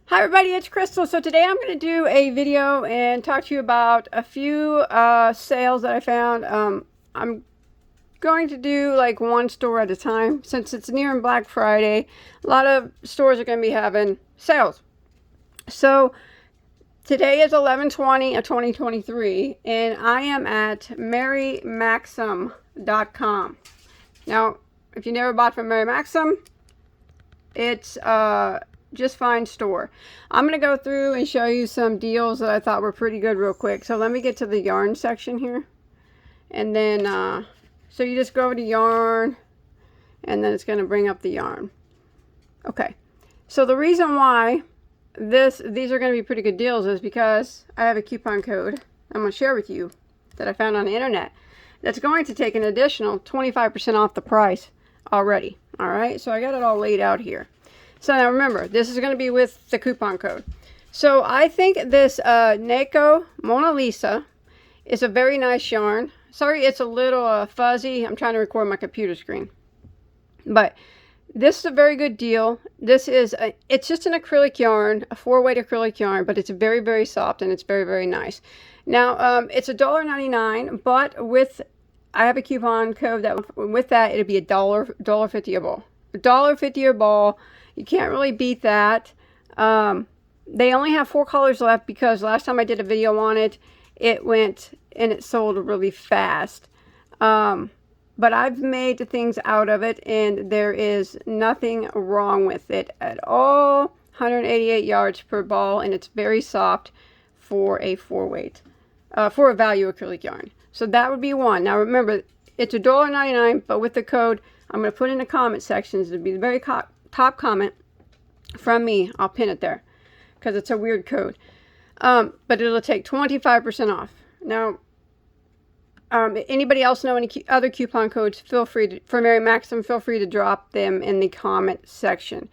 Hi everybody, it's Crystal. So today I'm going to do a video and talk to you about a few sales that I found. I'm going to do like one store at a time since it's nearing Black Friday. A lot of stores are going to be having sales. So today is 11/20 of 2023 and I am at marymaxim.com. Now, if you never bought from Mary Maxim, it's just fine store. I'm going to go through and show you some deals that I thought were pretty good real quick. So let me get to the yarn section here. And then, so you just go over to yarn and then it's going to bring up the yarn. Okay. So the reason why these are going to be pretty good deals is because I have a coupon code I'm going to share with you that I found on the internet that's going to take an additional 25% off the price already. All right. So I got it all laid out here. So now remember, this is going to be with the coupon code. So I think this Neko Mona Lisa is a very nice yarn. Sorry, it's a little fuzzy. I'm trying to record my computer screen. But this is a very good deal. This is, it's just an acrylic yarn, a 4-weight acrylic yarn, but it's very, very soft and it's very, very nice. Now, it's $1.99, but I have a coupon code that with that, it'll be $1.50 a ball. $1.50 a ball. You can't really beat that. They only have 4 colors left because last time I did a video on it, it went and it sold really fast. But I've made things out of it and there is nothing wrong with it at all. 188 yards per ball and it's very soft for a 4-weight, for a value acrylic yarn. So that would be one. Now remember, it's $1.99, but with the code, I'm going to put in the comment sections. It'll be the very top comment from me. I'll pin it there because it's a weird code. But it'll take 25% off. Now, anybody else know any other coupon codes, feel free to, for Mary Maxim, feel free to drop them in the comment section.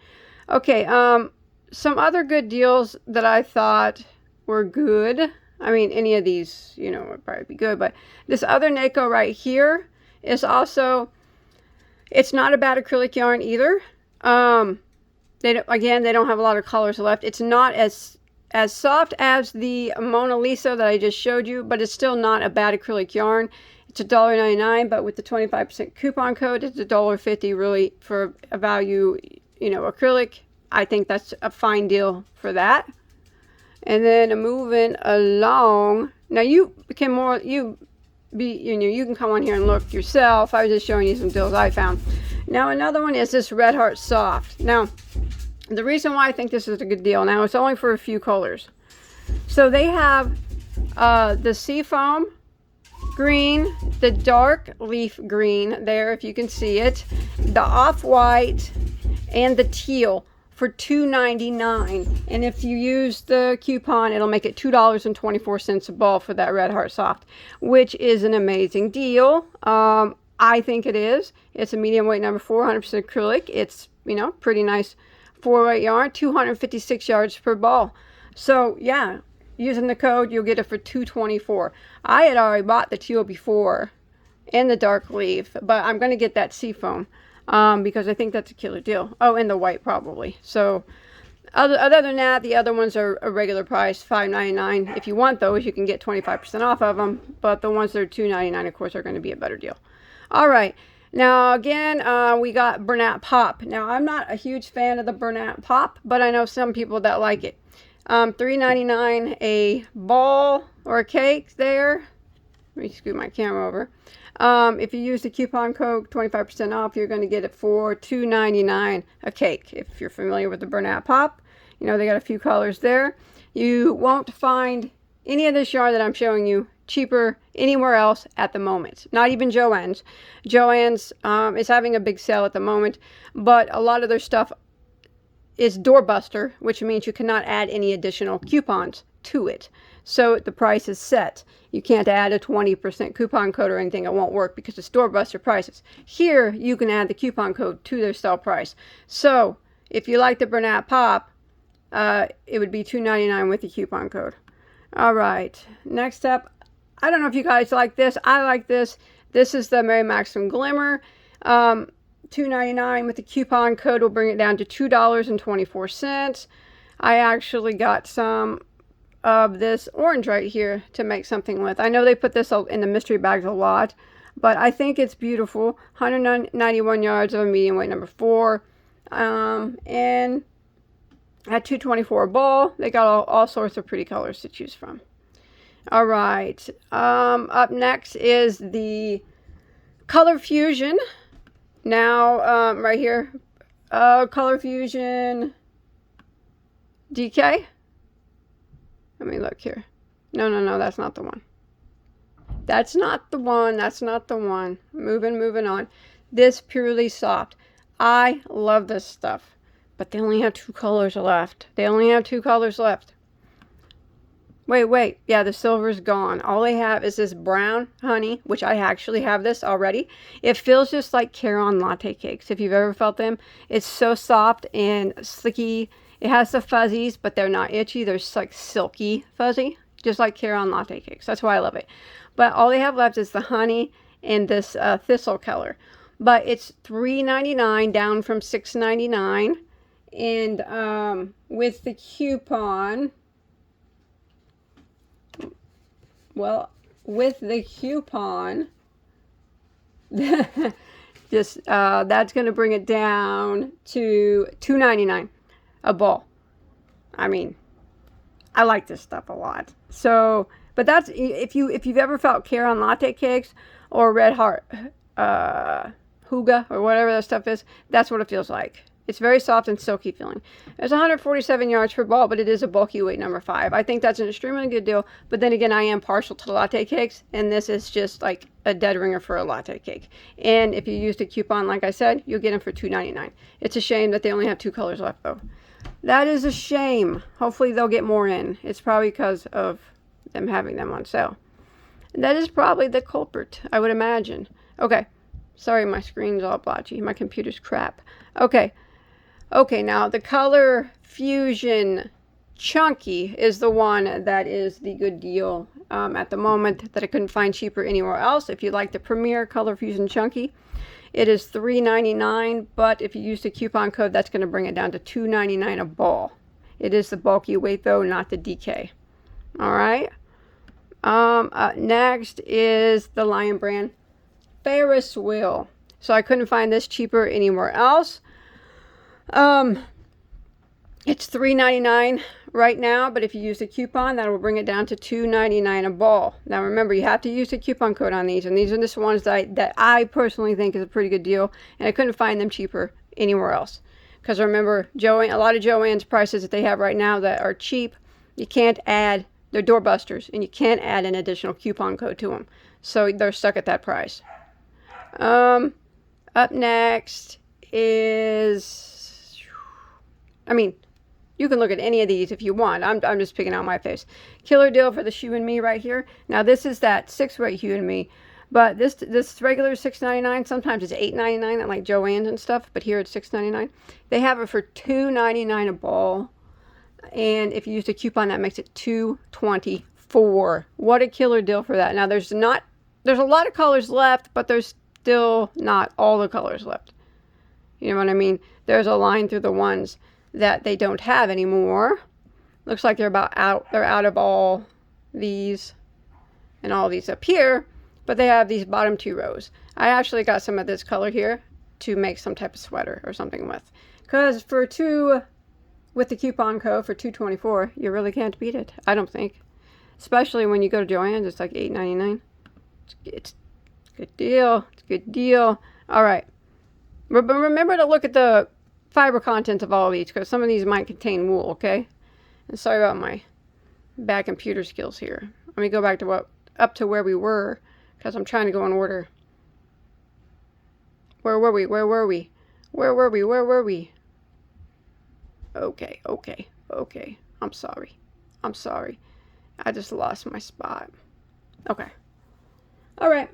Okay, some other good deals that I thought were good. I mean, any of these, you know, would probably be good. But this other Neko right here is also, it's not a bad acrylic yarn either. They don't have a lot of colors left. It's not as soft as the Mona Lisa that I just showed you, but it's still not a bad acrylic yarn. It's $1.99, but with the 25% coupon code, it's $1.50 really for a value, you know, acrylic. I think that's a fine deal for that. And then moving along, now you can come on here and look yourself. I was just showing you some deals I found. Now another one is this Red Heart Soft. Now the reason why I think this is a good deal, now it's only for a few colors. So they have the Seafoam green, the dark leaf green there if you can see it, the off-white, and the teal for $2.99. And if you use the coupon, it'll make it $2.24 a ball for that Red Heart Soft, which is an amazing deal. I think it is. It's a medium weight number 4, 100% acrylic. It's, you know, pretty nice 4-weight yarn, 256 yards per ball. So yeah, using the code, you'll get it for $2.24. I had already bought the teal before and the dark leaf, but I'm going to get that Seafoam. Because I think that's a killer deal. Oh, and the white probably. So, other than that, the other ones are a regular price, $5.99. If you want those, you can get 25% off of them. But the ones that are $2.99, of course, are going to be a better deal. All right. Now, again, we got Bernat Pop. Now, I'm not a huge fan of the Bernat Pop, but I know some people that like it. $3.99 a ball or a cake there. Let me scoot my camera over. If you use the coupon code 25% off, you're going to get it for $2.99 a cake. If you're familiar with the Bernat Pop, you know, they got a few colors there. You won't find any of this yarn that I'm showing you cheaper anywhere else at the moment. Not even Joann's. Joann's is having a big sale at the moment, but a lot of their stuff is doorbuster, which means you cannot add any additional coupons to it. So the price is set. You can't add a 20% coupon code or anything. It won't work because it's doorbuster prices. Here, you can add the coupon code to their sale price. So if you like the Bernat Pop, it would be $2.99 with the coupon code. All right. Next up, I don't know if you guys like this. I like this. This is the Mary Maxim Glimmer. $2.99 with the coupon code will bring it down to $2.24. I actually got some of this orange right here to make something with. I know they put this in the mystery bags a lot, but I think it's beautiful. 191 yards of a medium weight number 4. And at $2.24 a ball. They got all sorts of pretty colors to choose from. All right. Up next is the Color Fusion. Now, right here. Color Fusion DK. Let me look here. No, that's not the one. That's not the one. That's not the one. Moving on. This Purely Soft. I love this stuff. But they only have 2 colors left. They only have 2 colors left. Wait. Yeah, the silver's gone. All they have is this brown honey, which I actually have this already. It feels just like Care-On latte cakes, if you've ever felt them. It's so soft and slicky. It has the fuzzies, but they're not itchy. They're like silky fuzzy, just like Care-On latte cakes. That's why I love it. But all they have left is the honey and this thistle color. But it's $3.99 down from $6.99. And with the coupon, just that's going to bring it down to $2.99 a ball. I mean, I like this stuff a lot. So, but that's if you've ever felt Care-On latte cakes or Red Heart Hygge or whatever that stuff is, that's what it feels like. It's very soft and silky feeling. It's 147 yards per ball, but it is a bulky weight number 5. I think that's an extremely good deal. But then again, I am partial to latte cakes, and this is just like a dead ringer for a latte cake. And if you use the coupon, like I said, you'll get them for $2.99. It's a shame that they only have 2 colors left, though. That is a shame. Hopefully, they'll get more in. It's probably because of them having them on sale. And that is probably the culprit, I would imagine. Okay. Sorry, my screen's all blotchy. My computer's crap. Okay, now the Color Fusion Chunky is the one that is the good deal at the moment that I couldn't find cheaper anywhere else. If you like the Premier Color Fusion Chunky, it is $3.99, but if you use the coupon code, that's going to bring it down to $2.99 a ball. It is the bulky weight, though, not the DK. All right. Next is the Lion Brand Ferris Wheel. So I couldn't find this cheaper anywhere else. It's $3.99 right now, but if you use the coupon, that will bring it down to $2.99 a ball. Now remember, you have to use the coupon code on these, and these are just ones that I personally think is a pretty good deal, and I couldn't find them cheaper anywhere else. Because remember, a lot of Joann's prices that they have right now that are cheap, you can't add, they're doorbusters, and you can't add an additional coupon code to them. So they're stuck at that price. Up next is, I mean, you can look at any of these if you want. I'm just picking out my face. Killer deal for the Shoe and Me right here. Now this is that 6-weight Shoe and Me, but this regular $6.99. Sometimes it's $8.99 at like Joann's and stuff, but here it's $6.99. They have it for $2.99 a ball, and if you use the coupon, that makes it $2.24. What a killer deal for that. Now there's a lot of colors left, but there's still not all the colors left. You know what I mean? There's a line through the ones that they don't have anymore. Looks like they're about out. They're out of all these and all these up here, but they have these bottom 2 rows. I actually got some of this color here to make some type of sweater or something with, because with the coupon code for $2.24, you really can't beat it. I don't think, especially when you go to Joann's, it's like $8.99. It's a good deal. It's a good deal. All right. But remember to look at the fiber content of all of these, because some of these might contain wool, okay? And sorry about my bad computer skills here. Let me go back to up to where we were, because I'm trying to go in order. Where were we? Okay. I'm sorry. I just lost my spot. Okay. All right.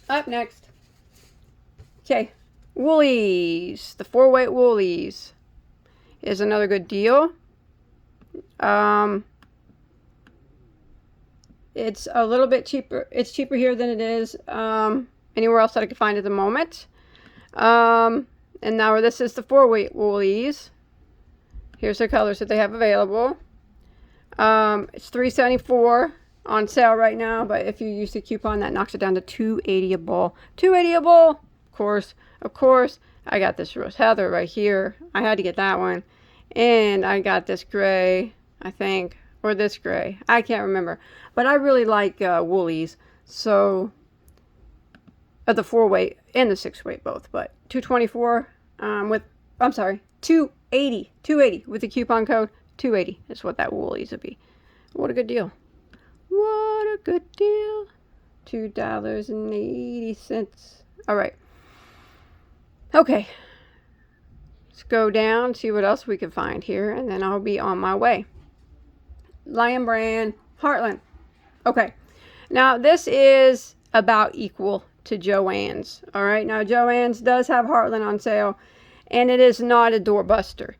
Up next. Okay. Woolies. The 4-weight Woolies is another good deal. It's a little bit cheaper. It's cheaper here than it is anywhere else that I can find at the moment. And now this is the 4-weight Woolies. Here's the colors that they have available. It's $3.74 on sale right now, but if you use the coupon, that knocks it down to $2.80 a ball. $2.80 a ball. Of course. I got this Rose Heather right here. I had to get that one. And I got this gray, I think, or this gray. I can't remember. But I really like woolies. So, the 4-weight and the 6-weight both. But $2.24 with, I'm sorry, $2.80 with the coupon code. $2.80 is what that woolies would be. What a good deal. What a good deal. $2.80. All right. Okay. Let's go down, see what else we can find here, and then I'll be on my way. Lion Brand Heartland. Okay. Now, this is about equal to Joann's. All right. Now, Joann's does have Heartland on sale, and it is not a doorbuster.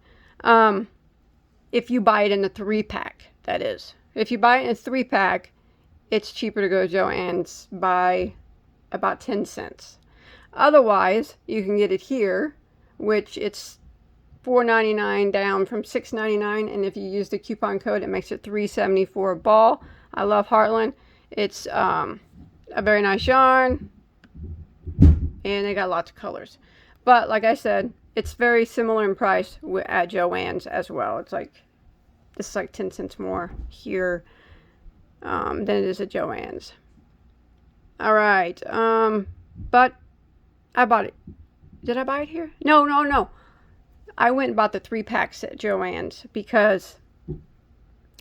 If you buy it in the 3-pack, that is. If you buy it in a 3-pack, it's cheaper to go to Joann's by about 10 cents. Otherwise, you can get it here, which it's $4.99 down from $6.99, and if you use the coupon code, it makes it $3.74 a ball. I love Heartland. It's a very nice yarn, and they got lots of colors. But like I said, it's very similar in price at Joann's as well. It's like, this is like 10 cents more here than it is at Joann's. All right, but I bought it. Did I buy it here? No. I went and bought the 3-packs at Joann's because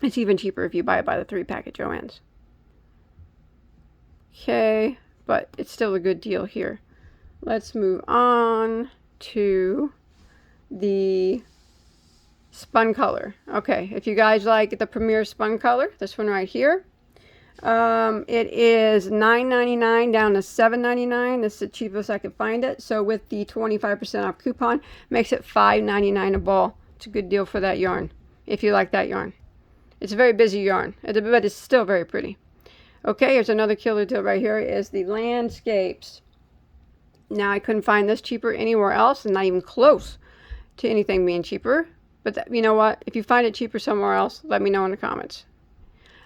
it's even cheaper if you buy it by the 3-pack at Joann's. Okay, but it's still a good deal here. Let's move on to the spun color. Okay, if you guys like the Premier spun color, this one right here, it is $9.99 down to $7.99. This is the cheapest I could find it. So with the 25% off coupon, makes it $5.99 a ball. It's a good deal for that yarn, if you like that yarn. It's a very busy yarn, but it's still very pretty. Okay, here's another killer deal right here, is the Landscapes. Now, I couldn't find this cheaper anywhere else, and not even close to anything being cheaper. But you know what? If you find it cheaper somewhere else, let me know in the comments.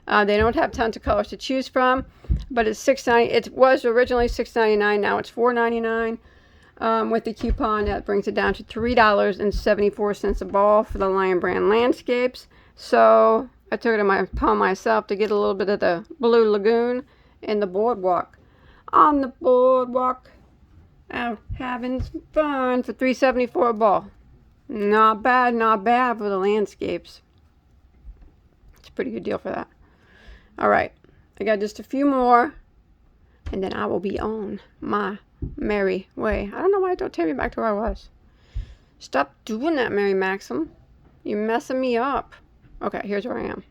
They don't have tons of colors to choose from, but it's $6.90. It was originally $6.99. Now it's $4.99. With the coupon, that brings it down to $3.74 a ball for the Lion Brand Landscapes. So I took it upon myself to get a little bit of the Blue Lagoon and the boardwalk. On the boardwalk, out having some fun for $3.74 a ball. Not bad for the Landscapes. It's a pretty good deal for that. All right, I got just a few more, and then I will be on my merry way. I don't know why it don't take me back to where I was. Stop doing that, Mary Maxim. You're messing me up. Okay, here's where I am.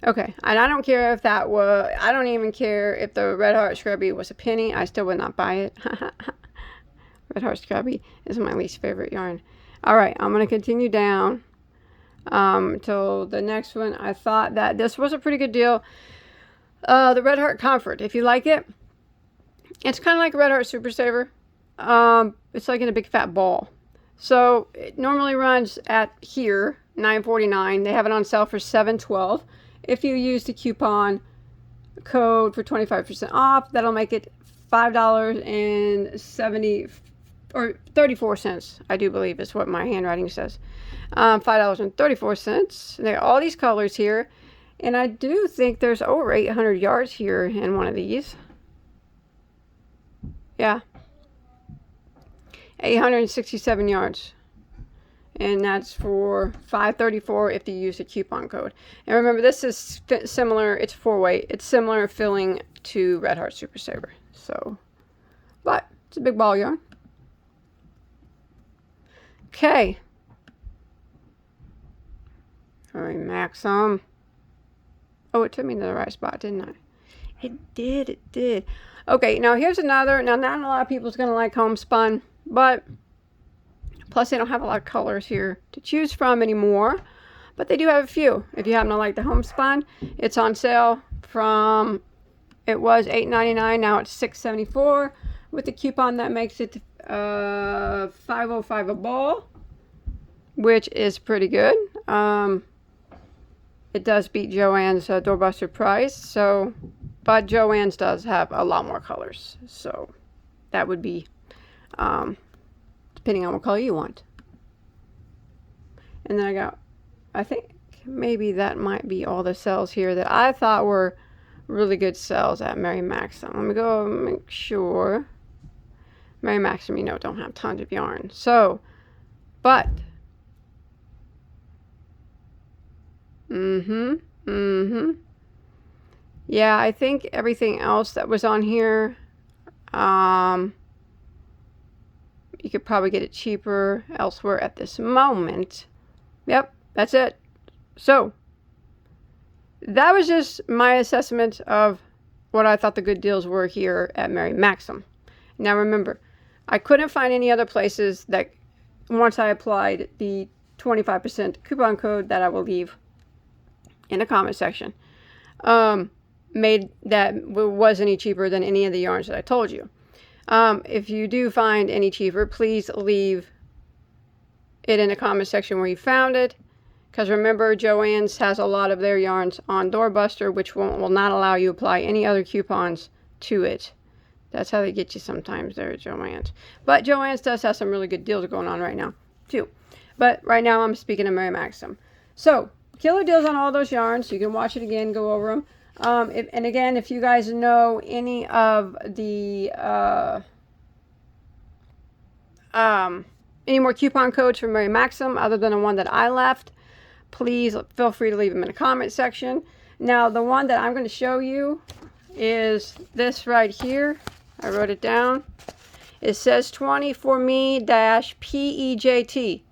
Okay, and I don't care if that was, I don't even care if the Red Heart Scrubby was a penny. I still would not buy it. Red Heart Scrubby is my least favorite yarn. All right, I'm going to continue down until the next one. I thought that this was a pretty good deal. The Red Heart Comfort, if you like it, it's kind of like a Red Heart Super Saver. It's like in a big fat ball. So it normally runs at here $9.49. They have it on sale for $7.12. If you use the coupon code for 25% off, that'll make it $5.70 or 34 cents. I do believe is what my handwriting says. $5.34. They got all these colors here, and I do think there's over 800 yards here in one of these. Yeah, 867 yards, and that's for $5.34 if you use a coupon code. And remember, this is similar. It's 4-weight. It's similar filling to Red Heart Super Saver. So, but it's a big ball yarn. Okay. All right, Maxim. Oh, it took me to the right spot, didn't I? It did. Okay, now here's another. Now, not a lot of people's going to like homespun, but plus they don't have a lot of colors here to choose from anymore. But they do have a few. If you happen to like the homespun, it's on sale from, it was $8.99. Now it's $6.74. With the coupon, that makes it $5.05 a ball. which is pretty good. It does beat Joann's doorbuster price, so, but Joann's does have a lot more colors, so that would be depending on what color you want. And then I got, I think maybe that might be all the sales here that I thought were really good sales at Mary Maxim. Let me go make sure. Mary Maxim, you know, don't have tons of yarn. So, but yeah, I think everything else that was on here, you could probably get it cheaper elsewhere at this moment. Yep, that's it. So, that was just my assessment of what I thought the good deals were here at Mary Maxim. Now remember, I couldn't find any other places that, once I applied the 25% coupon code that I will leave in the comment section, made that was any cheaper than any of the yarns that I told you. If you do find any cheaper, please leave it in the comment section where you found it. Because remember, Joann's has a lot of their yarns on Doorbuster, which will not allow you to apply any other coupons to it. That's how they get you sometimes there at Joann's. But Joann's does have some really good deals going on right now, too. But right now, I'm speaking of Mary Maxim. So, killer deals on all those yarns. You can watch it again, go over them. And again, if you guys know any of the any more coupon codes for Mary Maxim other than the one that I left, please feel free to leave them in the comment section. Now, the one that I'm going to show you is this right here. I wrote it down. It says 20 for me -PEJT.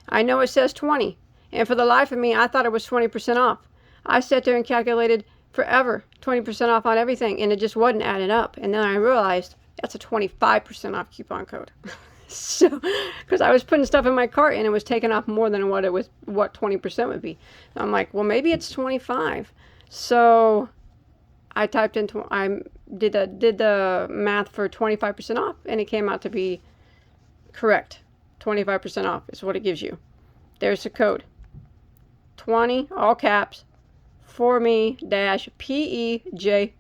I know it says 20, and for the life of me, I thought it was 20% off. I sat there and calculated forever 20% off on everything, and it just wasn't adding up. And then I realized that's a 25% off coupon code. So, because I was putting stuff in my cart and it was taking off more than what 20% would be. So I'm like, well, maybe it's 25. So I typed in, I did the math for 25% off, and it came out to be correct. 25% off is what it gives you. There's the code. 20, all caps, for me -PEJT.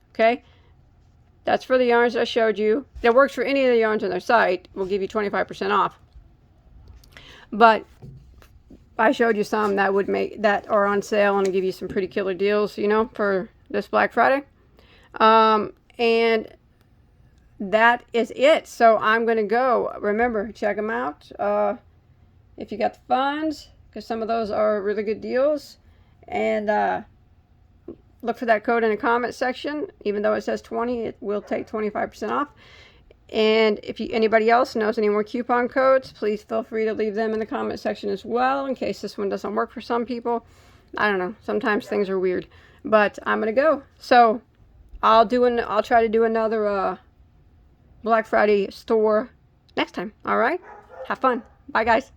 Okay? That's for the yarns I showed you. That works for any of the yarns on their site. We'll give you 25% off. But I showed you some that would make that are on sale and give you some pretty killer deals, you know, for this Black Friday. And that is it. So I'm going to go. Remember, check them out if you got the funds, because some of those are really good deals. And look for that code in the comment section. Even though it says 20, it will take 25% off. And if anybody else knows any more coupon codes, please feel free to leave them in the comment section as well, in case this one doesn't work for some people. I don't know. Sometimes things are weird. But I'm going to go. So I'll try to do another Black Friday store next time. All right? Have fun. Bye, guys.